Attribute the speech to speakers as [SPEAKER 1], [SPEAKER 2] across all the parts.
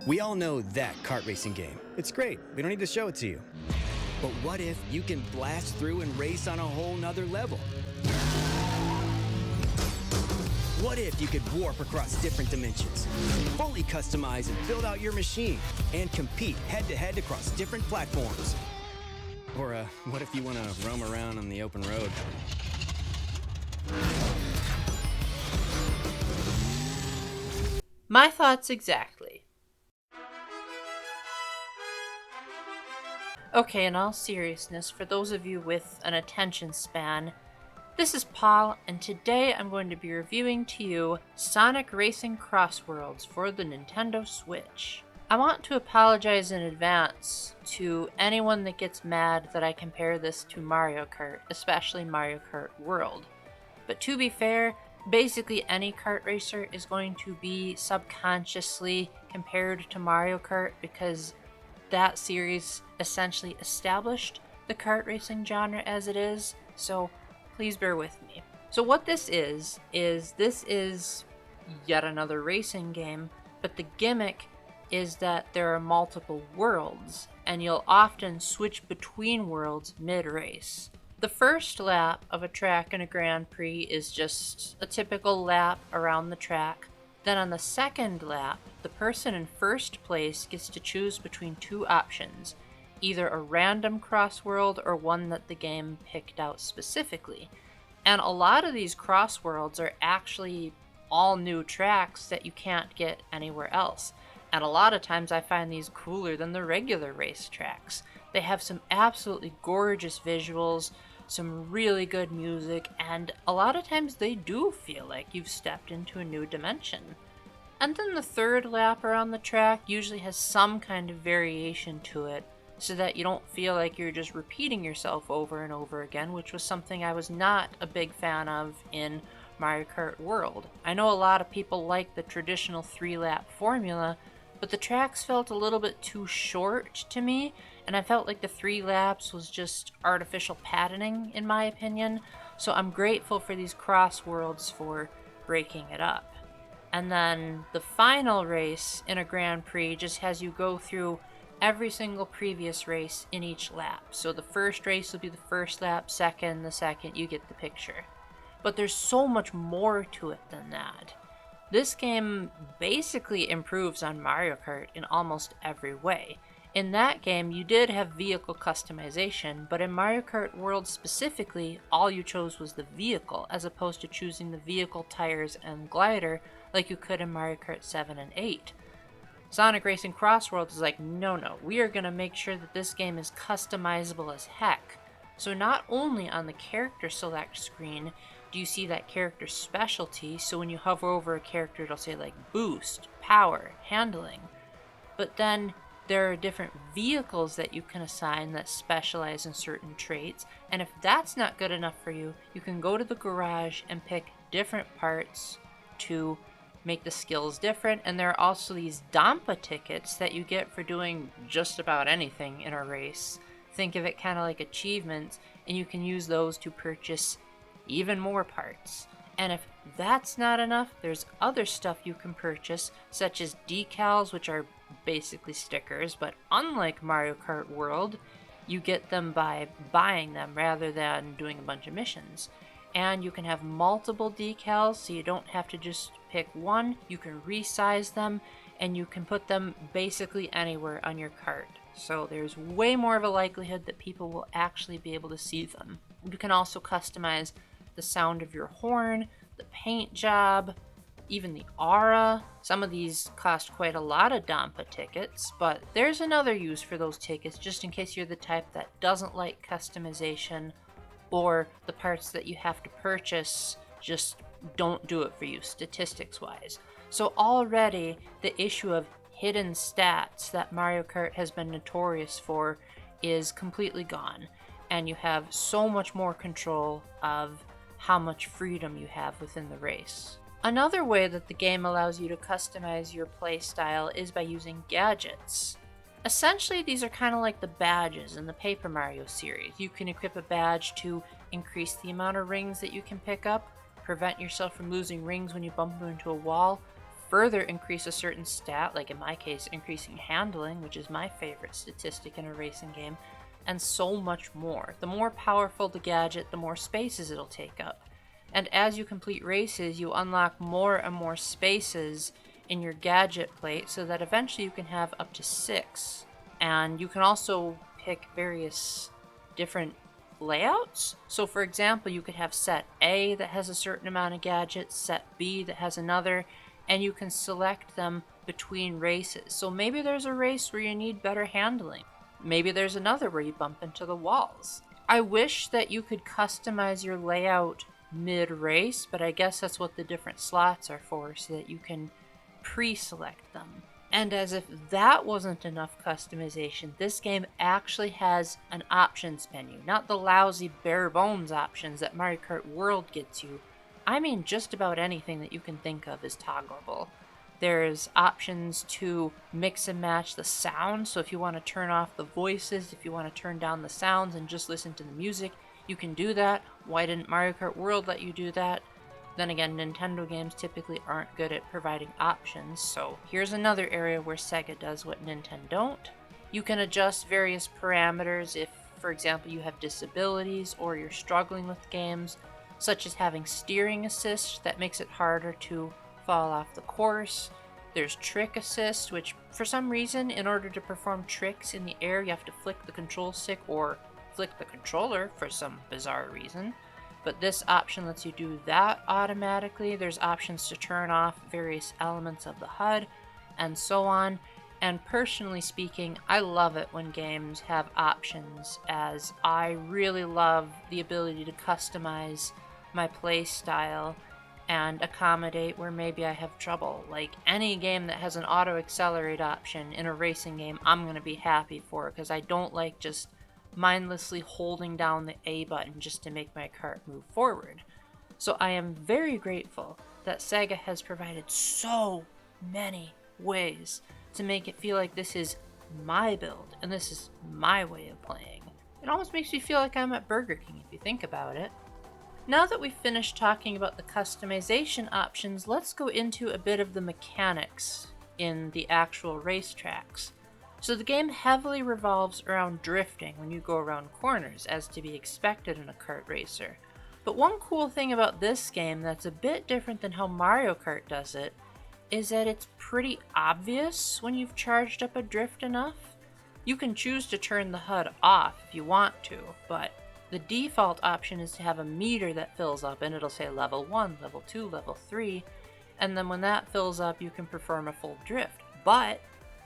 [SPEAKER 1] We all know that kart racing game. It's great. We don't need to show it to you. But what if you can blast through and race on a whole nother level? What if you could warp across different dimensions, fully customize and build out your machine, and compete head-to-head across different platforms? Or what if you want to roam around on the open road?
[SPEAKER 2] My thoughts exactly. Okay, in all seriousness, for those of you with an attention span, this is Paul, and today I'm going to be reviewing to you Sonic Racing Crossworlds for the Nintendo Switch. I want to apologize in advance to anyone that gets mad that I compare this to Mario Kart, especially Mario Kart World. But to be fair, basically any kart racer is going to be subconsciously compared to Mario Kart because that series essentially established the kart racing genre as it is, so please bear with me. So what this is yet another racing game, but the gimmick is that there are multiple worlds, and you'll often switch between worlds mid-race. The first lap of a track in a Grand Prix is just a typical lap around the track. Then on the second lap, the person in first place gets to choose between two options, either a random crossworld or one that the game picked out specifically. And a lot of these crossworlds are actually all new tracks that you can't get anywhere else. And a lot of times I find these cooler than the regular race tracks. They have some absolutely gorgeous visuals, some really good music, and a lot of times they do feel like you've stepped into a new dimension. And then the third lap around the track usually has some kind of variation to it, so that you don't feel like you're just repeating yourself over and over again, which was something I was not a big fan of in Mario Kart World. I know a lot of people like the traditional 3-lap formula, but the tracks felt a little bit too short to me, and I felt like the 3 laps was just artificial padding in my opinion, so I'm grateful for these crossworlds for breaking it up. And then the final race in a Grand Prix just has you go through every single previous race in each lap. So the first race will be the first lap, the second, you get the picture. But there's so much more to it than that. This game basically improves on Mario Kart in almost every way. In that game, you did have vehicle customization, but in Mario Kart World specifically, all you chose was the vehicle, as opposed to choosing the vehicle, tires, and glider like you could in Mario Kart 7 and 8. Sonic Racing Crossworlds is like, no, we are going to make sure that this game is customizable as heck. So not only on the character select screen do you see that character specialty, so when you hover over a character it'll say like boost, power, handling, but then there are different vehicles that you can assign that specialize in certain traits, and if that's not good enough for you, you can go to the garage and pick different parts to make the skills different. And there are also these Dampa tickets that you get for doing just about anything in a race. Think of it kind of like achievements, and you can use those to purchase even more parts. And if that's not enough, there's other stuff you can purchase, such as decals, which are basically stickers, but unlike Mario Kart World, you get them by buying them rather than doing a bunch of missions. And you can have multiple decals, so you don't have to just pick one. You can resize them, and you can put them basically anywhere on your cart. So there's way more of a likelihood that people will actually be able to see them. You can also customize the sound of your horn, the paint job, even the aura. Some of these cost quite a lot of Dampa tickets, but there's another use for those tickets just in case you're the type that doesn't like customization, or the parts that you have to purchase just don't do it for you statistics wise. So already the issue of hidden stats that Mario Kart has been notorious for is completely gone, and you have so much more control of how much freedom you have within the race. Another way that the game allows you to customize your playstyle is by using gadgets. Essentially, these are kind of like the badges in the Paper Mario series. You can equip a badge to increase the amount of rings that you can pick up, prevent yourself from losing rings when you bump into a wall, further increase a certain stat, like in my case, increasing handling, which is my favorite statistic in a racing game, and so much more. The more powerful the gadget, the more spaces it'll take up. And as you complete races, you unlock more and more spaces in your gadget plate so that eventually you can have up to 6. And you can also pick various different layouts. So for example, you could have set A that has a certain amount of gadgets, set B that has another, and you can select them between races. So maybe there's a race where you need better handling. Maybe there's another where you bump into the walls. I wish that you could customize your layout mid-race, but I guess that's what the different slots are for, so that you can pre-select them. And as if that wasn't enough customization, this game actually has an options menu. Not the lousy bare bones options that Mario Kart World gets you. I mean just about anything that you can think of is toggleable. There's options to mix and match the sound, so if you want to turn off the voices, if you want to turn down the sounds and just listen to the music, you can do that. Why didn't Mario Kart World let you do that? Then again, Nintendo games typically aren't good at providing options, so here's another area where Sega does what Nintendo don't. You can adjust various parameters if, for example, you have disabilities or you're struggling with games, such as having steering assist that makes it harder to fall off the course. There's trick assist, which for some reason, in order to perform tricks in the air, you have to flick the control stick or flick the controller for some bizarre reason. But this option lets you do that automatically. There's options to turn off various elements of the HUD and so on. And personally speaking, I love it when games have options, as I really love the ability to customize my play style and accommodate where maybe I have trouble. Like any game that has an auto accelerate option in a racing game, I'm going to be happy for, because I don't like just mindlessly holding down the A button just to make my cart move forward. So I am very grateful that Sega has provided so many ways to make it feel like this is my build and this is my way of playing. It almost makes me feel like I'm at Burger King if you think about it. Now that we've finished talking about the customization options, let's go into a bit of the mechanics in the actual racetracks. So the game heavily revolves around drifting when you go around corners, as to be expected in a kart racer. But one cool thing about this game that's a bit different than how Mario Kart does it is that it's pretty obvious when you've charged up a drift enough. You can choose to turn the HUD off if you want to, but the default option is to have a meter that fills up, and it'll say level 1, level 2, level 3, and then when that fills up you can perform a full drift. But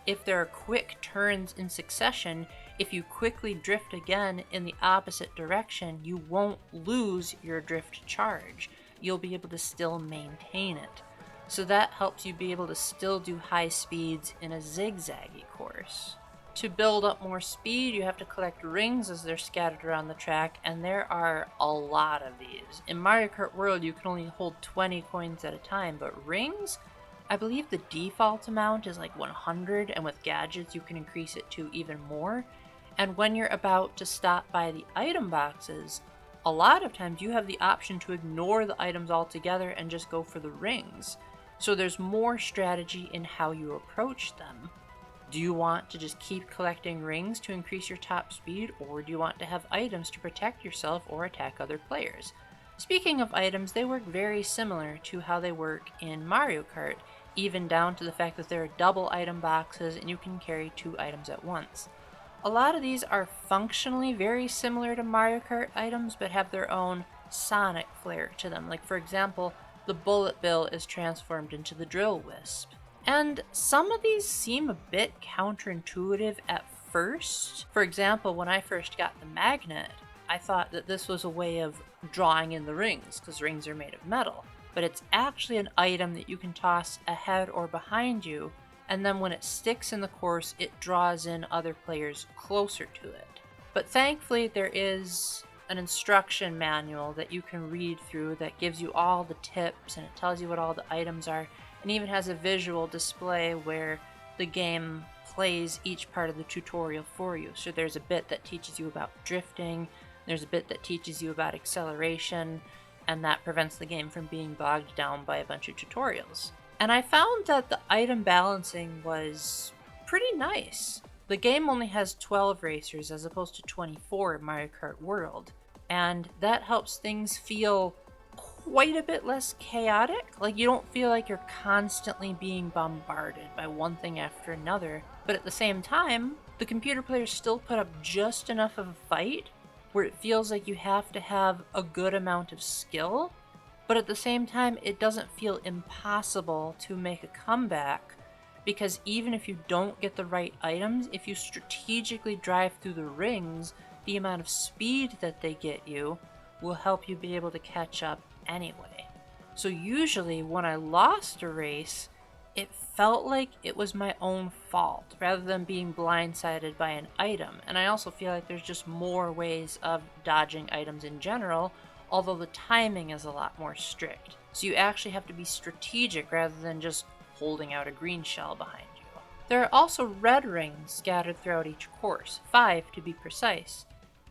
[SPEAKER 2] if there are quick turns in succession, if you quickly drift again in the opposite direction, you won't lose your drift charge. You'll be able to still maintain it. So that helps you be able to still do high speeds in a zigzaggy course. To build up more speed, you have to collect rings as they're scattered around the track, and there are a lot of these. In Mario Kart World, you can only hold 20 coins at a time, but rings? I believe the default amount is like 100, and with gadgets you can increase it to even more. And when you're about to stop by the item boxes, a lot of times you have the option to ignore the items altogether and just go for the rings. So there's more strategy in how you approach them. Do you want to just keep collecting rings to increase your top speed, or do you want to have items to protect yourself or attack other players? Speaking of items, they work very similar to how they work in Mario Kart, even down to the fact that there are double item boxes and you can carry 2 items at once. A lot of these are functionally very similar to Mario Kart items, but have their own sonic flair to them. Like for example, the bullet bill is transformed into the drill wisp. And some of these seem a bit counterintuitive at first. For example, when I first got the magnet, I thought that this was a way of drawing in the rings, because rings are made of metal. But it's actually an item that you can toss ahead or behind you, and then when it sticks in the course, it draws in other players closer to it. But thankfully, there is an instruction manual that you can read through that gives you all the tips, and it tells you what all the items are, and even has a visual display where the game plays each part of the tutorial for you. So there's a bit that teaches you about drifting, there's a bit that teaches you about acceleration, and that prevents the game from being bogged down by a bunch of tutorials. And I found that the item balancing was pretty nice. The game only has 12 racers as opposed to 24 in Mario Kart World, and that helps things feel quite a bit less chaotic. Like, you don't feel like you're constantly being bombarded by one thing after another, but at the same time, the computer players still put up just enough of a fight where it feels like you have to have a good amount of skill, but at the same time, it doesn't feel impossible to make a comeback, because even if you don't get the right items, if you strategically drive through the rings, the amount of speed that they get you will help you be able to catch up anyway. So usually when I lost a race, it felt like it was my own fault rather than being blindsided by an item. And I also feel like there's just more ways of dodging items in general, although the timing is a lot more strict. So you actually have to be strategic rather than just holding out a green shell behind you. There are also red rings scattered throughout each course, 5 to be precise.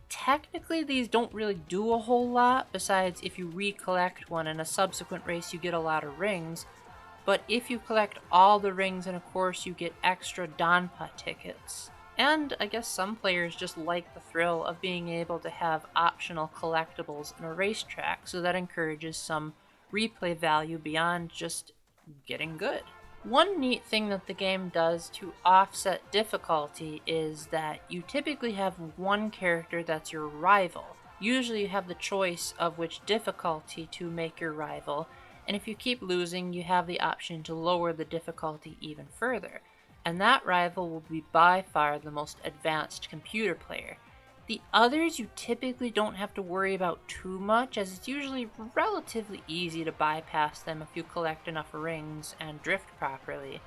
[SPEAKER 2] Technically, these don't really do a whole lot, besides if you recollect one in a subsequent race you get a lot of rings, but if you collect all the rings in a course you get extra Donpa tickets. And I guess some players just like the thrill of being able to have optional collectibles in a racetrack, so that encourages some replay value beyond just getting good. One neat thing that the game does to offset difficulty is that you typically have one character that's your rival. Usually you have the choice of which difficulty to make your rival, and if you keep losing, you have the option to lower the difficulty even further. And that rival will be by far the most advanced computer player. The others you typically don't have to worry about too much, as it's usually relatively easy to bypass them if you collect enough rings and drift properly.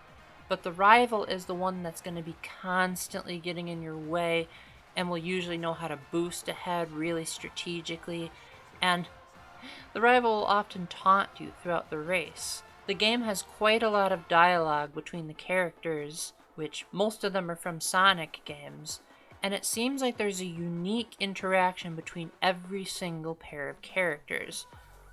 [SPEAKER 2] But the rival is the one that's going to be constantly getting in your way and will usually know how to boost ahead really strategically, and the rival will often taunt you throughout the race. The game has quite a lot of dialogue between the characters, which most of them are from Sonic games, and it seems like there's a unique interaction between every single pair of characters.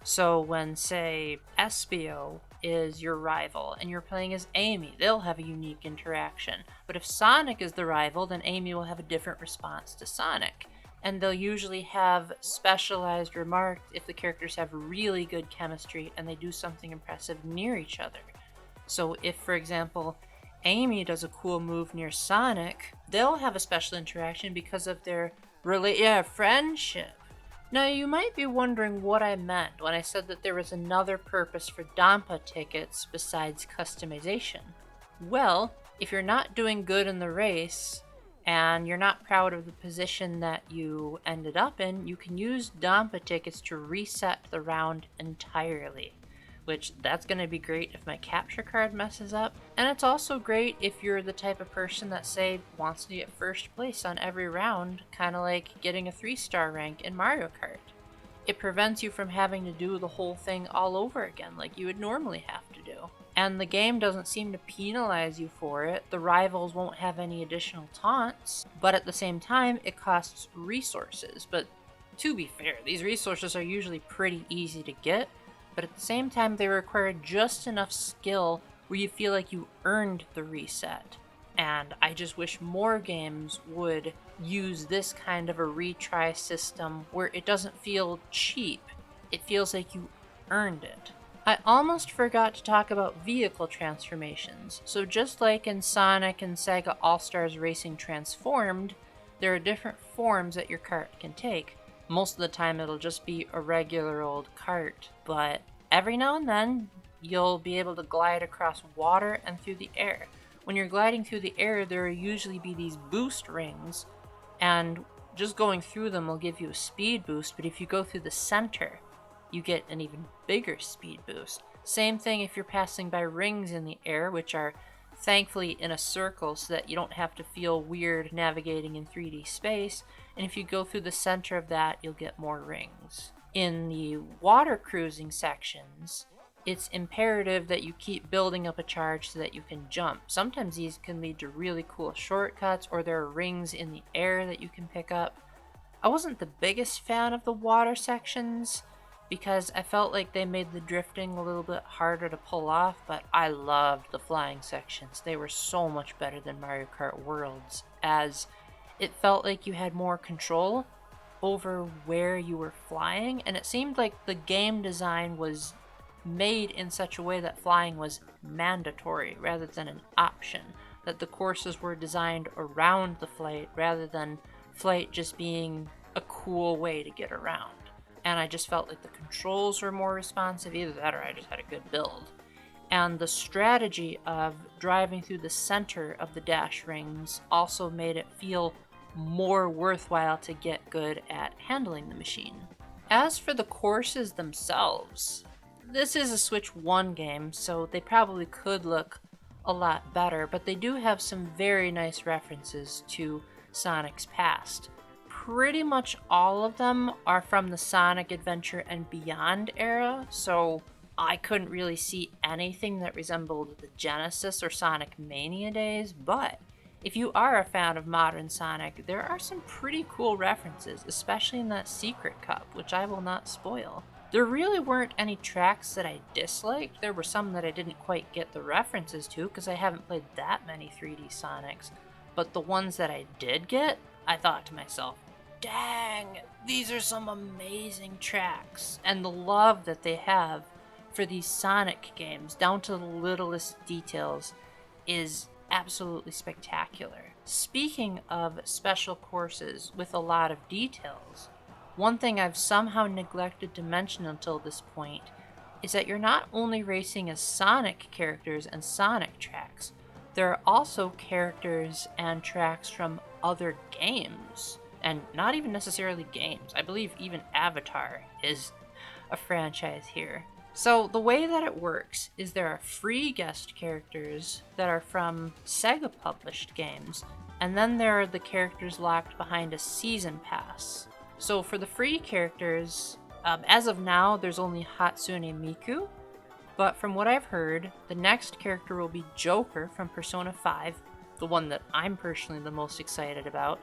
[SPEAKER 2] So when, say, Esabelle is your rival and you're playing as Amy, they'll have a unique interaction. But if Sonic is the rival, then Amy will have a different response to Sonic. And they'll usually have specialized remarks if the characters have really good chemistry and they do something impressive near each other. So if, for example, Amy does a cool move near Sonic, they'll have a special interaction because of their friendship. Now, you might be wondering what I meant when I said that there was another purpose for Donpa tickets besides customization. Well, if you're not doing good in the race, and you're not proud of the position that you ended up in, you can use Donpa tickets to reset the round entirely. Which, that's going to be great if my capture card messes up. And it's also great if you're the type of person that, say, wants to get first place on every round, kind of like getting a 3-star rank in Mario Kart. It prevents you from having to do the whole thing all over again like you would normally have to do. And the game doesn't seem to penalize you for it. The rivals won't have any additional taunts, but at the same time, it costs resources. But to be fair, these resources are usually pretty easy to get, but at the same time, they require just enough skill where you feel like you earned the reset. And I just wish more games would use this kind of a retry system where it doesn't feel cheap. It feels like you earned it. I almost forgot to talk about vehicle transformations. So just like in Sonic and Sega All-Stars Racing Transformed, there are different forms that your kart can take. Most of the time it'll just be a regular old kart, but every now and then you'll be able to glide across water and through the air. When you're gliding through the air, there will usually be these boost rings, and just going through them will give you a speed boost, but if you go through the center, you get an even bigger speed boost. Same thing if you're passing by rings in the air, which are thankfully in a circle so that you don't have to feel weird navigating in 3D space, and if you go through the center of that, you'll get more rings. In the water cruising sections, it's imperative that you keep building up a charge so that you can jump. Sometimes these can lead to really cool shortcuts, or there are rings in the air that you can pick up. I wasn't the biggest fan of the water sections, because I felt like they made the drifting a little bit harder to pull off, but I loved the flying sections. They were so much better than Mario Kart Worlds, as it felt like you had more control over where you were flying, and it seemed like the game design was made in such a way that flying was mandatory rather than an option, that the courses were designed around the flight rather than flight just being a cool way to get around. And I just felt like the controls were more responsive. Either that or I just had a good build. And the strategy of driving through the center of the dash rings also made it feel more worthwhile to get good at handling the machine. As for the courses themselves, this is a Switch 1 game, so they probably could look a lot better, but they do have some very nice references to Sonic's past. Pretty much all of them are from the Sonic Adventure and Beyond era, so I couldn't really see anything that resembled the Genesis or Sonic Mania days, but if you are a fan of modern Sonic, there are some pretty cool references, especially in that Secret Cup, which I will not spoil. There really weren't any tracks that I disliked. There were some that I didn't quite get the references to because I haven't played that many 3D Sonics. But the ones that I did get, I thought to myself, dang, these are some amazing tracks. And the love that they have for these Sonic games, down to the littlest details, is absolutely spectacular. Speaking of special courses with a lot of details, one thing I've somehow neglected to mention until this point is that you're not only racing as Sonic characters and Sonic tracks, there are also characters and tracks from other games, and not even necessarily games. I believe even Avatar is a franchise here. So the way that it works is there are free guest characters that are from Sega published games, and then there are the characters locked behind a season pass. So for the free characters, as of now, there's only Hatsune Miku, but from what I've heard, the next character will be Joker from Persona 5, the one that I'm personally the most excited about,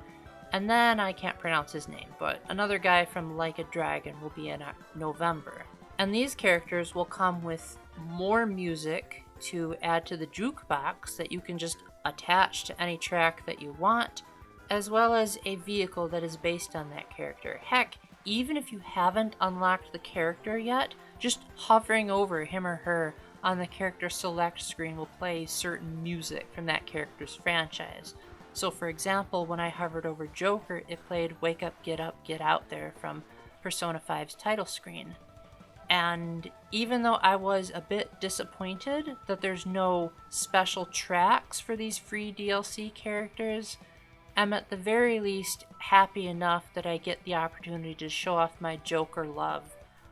[SPEAKER 2] and then I can't pronounce his name, but another guy from Like a Dragon will be in November. And these characters will come with more music to add to the jukebox that you can just attach to any track that you want, as well as a vehicle that is based on that character. Heck, even if you haven't unlocked the character yet, just hovering over him or her on the character select screen will play certain music from that character's franchise. So for example, when I hovered over Joker, it played Wake Up, Get Out There from Persona 5's title screen. And even though I was a bit disappointed that there's no special tracks for these free DLC characters, I'm at the very least happy enough that I get the opportunity to show off my Joker love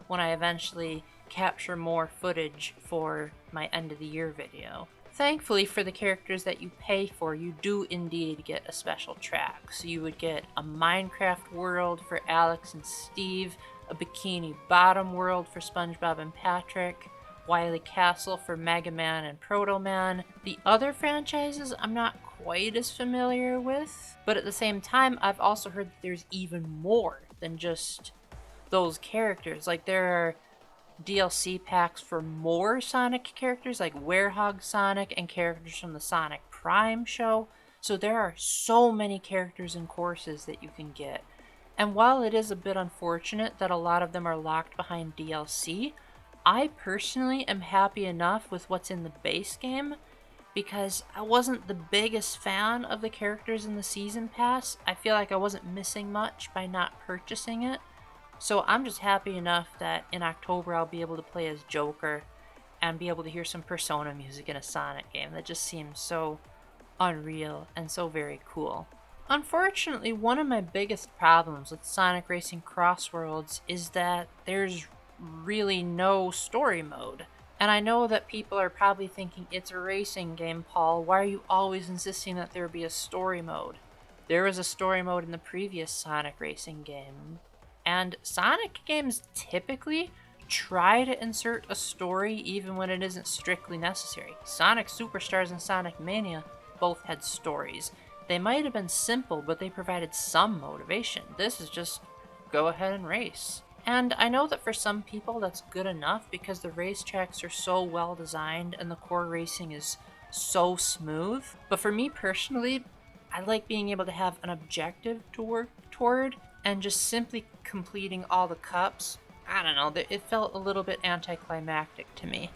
[SPEAKER 2] when I eventually capture more footage for my end of the year video. Thankfully, for the characters that you pay for, you do indeed get a special track. So you would get a Minecraft world for Alex and Steve, a Bikini Bottom world for SpongeBob and Patrick, Wily Castle for Mega Man and Proto Man. The other franchises I'm not quite as familiar with, but at the same time, I've also heard that there's even more than just those characters. Like, there are DLC packs for more Sonic characters, like Werehog Sonic and characters from the Sonic Prime show. So there are so many characters and courses that you can get. And while it is a bit unfortunate that a lot of them are locked behind DLC, I personally am happy enough with what's in the base game, because I wasn't the biggest fan of the characters in the Season Pass. I feel like I wasn't missing much by not purchasing it. So I'm just happy enough that in October I'll be able to play as Joker and be able to hear some Persona music in a Sonic game. That just seems so unreal and so very cool. Unfortunately, one of my biggest problems with Sonic Racing Crossworlds is that there's really no story mode. And I know that people are probably thinking, it's a racing game, Paul. Why are you always insisting that there be a story mode? There was a story mode in the previous Sonic Racing game. And Sonic games typically try to insert a story even when it isn't strictly necessary. Sonic Superstars and Sonic Mania both had stories. They might have been simple, but they provided some motivation. This is just go ahead and race. And I know that for some people that's good enough because the racetracks are so well designed and the core racing is so smooth. But for me personally, I like being able to have an objective to work toward, and just simply completing all the cups, I don't know, it felt a little bit anticlimactic to me.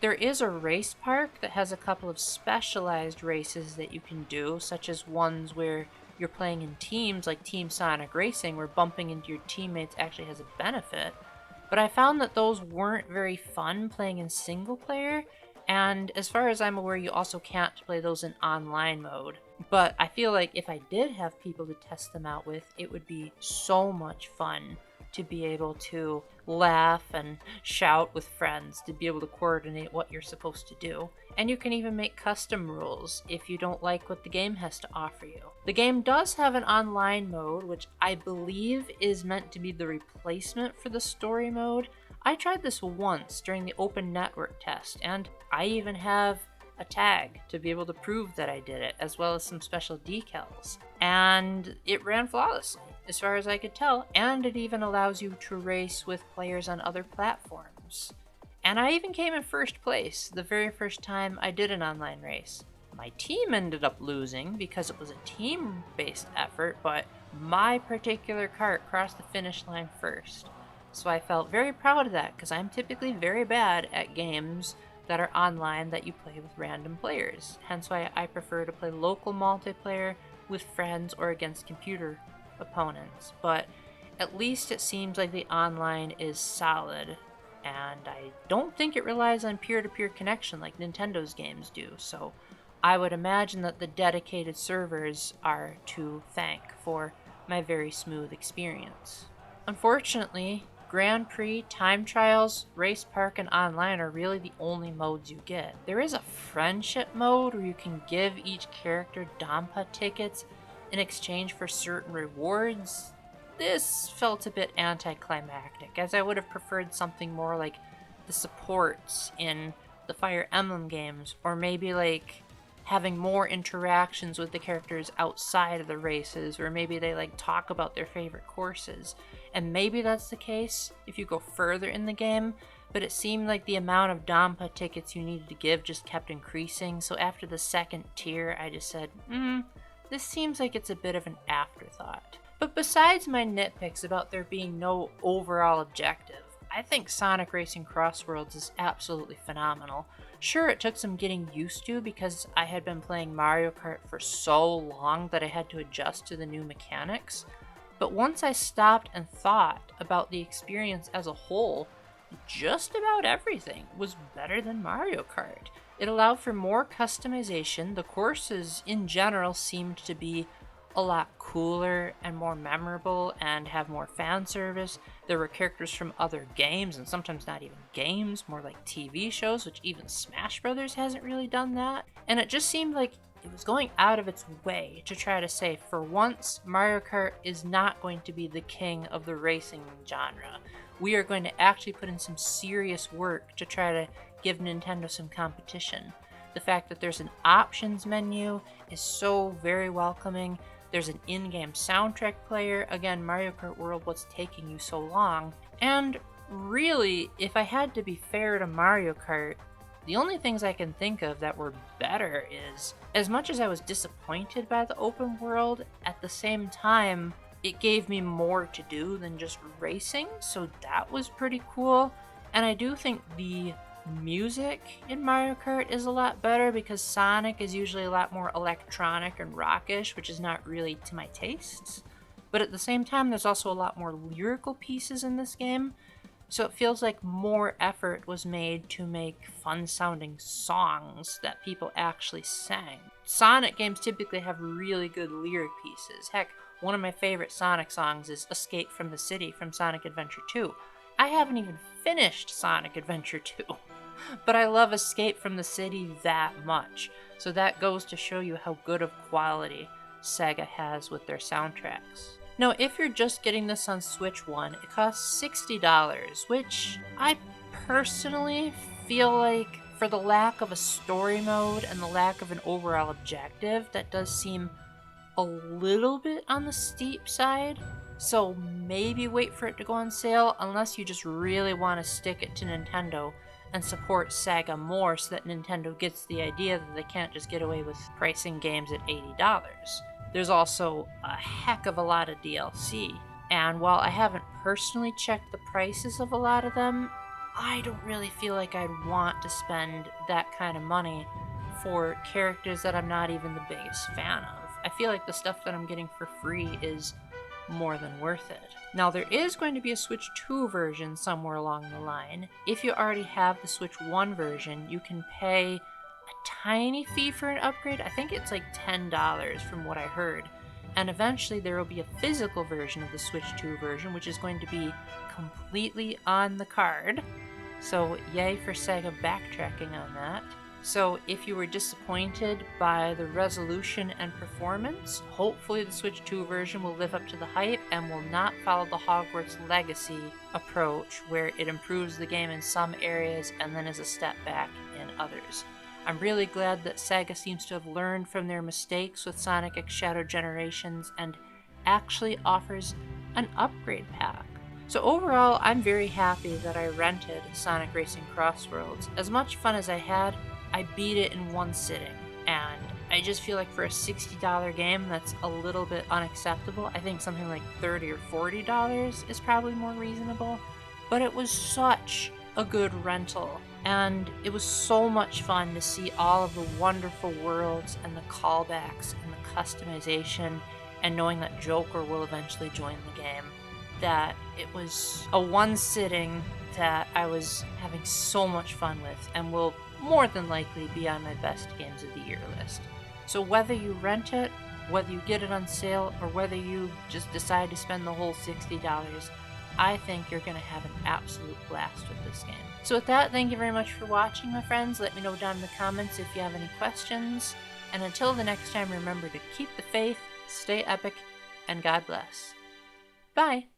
[SPEAKER 2] There is a race park that has a couple of specialized races that you can do, such as ones where you're playing in teams like Team Sonic Racing, where bumping into your teammates actually has a benefit. But I found that those weren't very fun playing in single player, and as far as I'm aware, you also can't play those in online mode. But I feel like if I did have people to test them out with, it would be so much fun to be able to laugh and shout with friends, to be able to coordinate what you're supposed to do. And you can even make custom rules if you don't like what the game has to offer you. The game does have an online mode, which I believe is meant to be the replacement for the story mode. I tried this once during the open network test, and I even have a tag to be able to prove that I did it, as well as some special decals. And it ran flawlessly, as far as I could tell, and it even allows you to race with players on other platforms. And I even came in first place the very first time I did an online race. My team ended up losing because it was a team-based effort, but my particular kart crossed the finish line first. So I felt very proud of that, because I'm typically very bad at games that are online that you play with random players. Hence why I prefer to play local multiplayer with friends or against computer opponents. But at least it seems like the online is solid, and I don't think it relies on peer-to-peer connection like Nintendo's games do, so I would imagine that the dedicated servers are to thank for my very smooth experience. Unfortunately, Grand Prix, time trials, race park, and online are really the only modes you get. There is a friendship mode where you can give each character Dampa tickets in exchange for certain rewards. This felt a bit anticlimactic, as I would have preferred something more like the supports in the Fire Emblem games, or maybe like having more interactions with the characters outside of the races, or maybe they like talk about their favorite courses. And maybe that's the case if you go further in the game, but it seemed like the amount of Dampa tickets you needed to give just kept increasing, so after the second tier I just said, this seems like it's a bit of an afterthought. But besides my nitpicks about there being no overall objective, I think Sonic Racing Crossworlds is absolutely phenomenal. Sure, it took some getting used to because I had been playing Mario Kart for so long that I had to adjust to the new mechanics, but once I stopped and thought about the experience as a whole, just about everything was better than Mario Kart. It allowed for more customization. The courses in general seemed to be a lot cooler and more memorable and have more fan service. There were characters from other games, and sometimes not even games, more like TV shows, which even Smash Brothers hasn't really done that. And it just seemed like it was going out of its way to try to say, for once, Mario Kart is not going to be the king of the racing genre. We are going to actually put in some serious work to try to give Nintendo some competition. The fact that there's an options menu is so very welcoming. There's an in-game soundtrack player. Again, Mario Kart World, what's taking you so long? And really, if I had to be fair to Mario Kart, the only things I can think of that were better is, as much as I was disappointed by the open world, at the same time, it gave me more to do than just racing, so that was pretty cool. And I do think the music in Mario Kart is a lot better because Sonic is usually a lot more electronic and rockish, which is not really to my tastes. But at the same time, there's also a lot more lyrical pieces in this game, so it feels like more effort was made to make fun-sounding songs that people actually sang. Sonic games typically have really good lyric pieces. Heck, one of my favorite Sonic songs is Escape from the City from Sonic Adventure 2. I haven't even finished Sonic Adventure 2, but I love Escape from the City that much. So that goes to show you how good of quality Sega has with their soundtracks. Now, if you're just getting this on Switch 1, it costs $60, which I personally feel like, for the lack of a story mode and the lack of an overall objective, that does seem a little bit on the steep side. So maybe wait for it to go on sale unless you just really want to stick it to Nintendo and support Sega more so that Nintendo gets the idea that they can't just get away with pricing games at $80. There's also a heck of a lot of DLC, and while I haven't personally checked the prices of a lot of them, I don't really feel like I'd want to spend that kind of money for characters that I'm not even the biggest fan of. I feel like the stuff that I'm getting for free is more than worth it. Now, there is going to be a Switch 2 version somewhere along the line. If you already have the Switch 1 version, you can pay a tiny fee for an upgrade. I think it's like $10 from what I heard. And eventually there will be a physical version of the Switch 2 version, which is going to be completely on the card. So yay for Sega backtracking on that. So if you were disappointed by the resolution and performance, hopefully the Switch 2 version will live up to the hype and will not follow the Hogwarts Legacy approach where it improves the game in some areas and then is a step back in others. I'm really glad that Sega seems to have learned from their mistakes with Sonic X Shadow Generations and actually offers an upgrade pack. So overall, I'm very happy that I rented Sonic Racing Crossworlds. As much fun as I had, I beat it in one sitting, and I just feel like for a $60 game, that's a little bit unacceptable. I think something like $30 or $40 is probably more reasonable, but it was such a good rental, and it was so much fun to see all of the wonderful worlds and the callbacks and the customization, and knowing that Joker will eventually join the game, that it was a one sitting that I was having so much fun with and will more than likely be on my best games of the year list. So whether you rent it, whether you get it on sale, or whether you just decide to spend the whole $60, I think you're going to have an absolute blast with this game. So with that, thank you very much for watching, my friends. Let me know down in the comments if you have any questions. And until the next time, remember to keep the faith, stay epic, and God bless. Bye!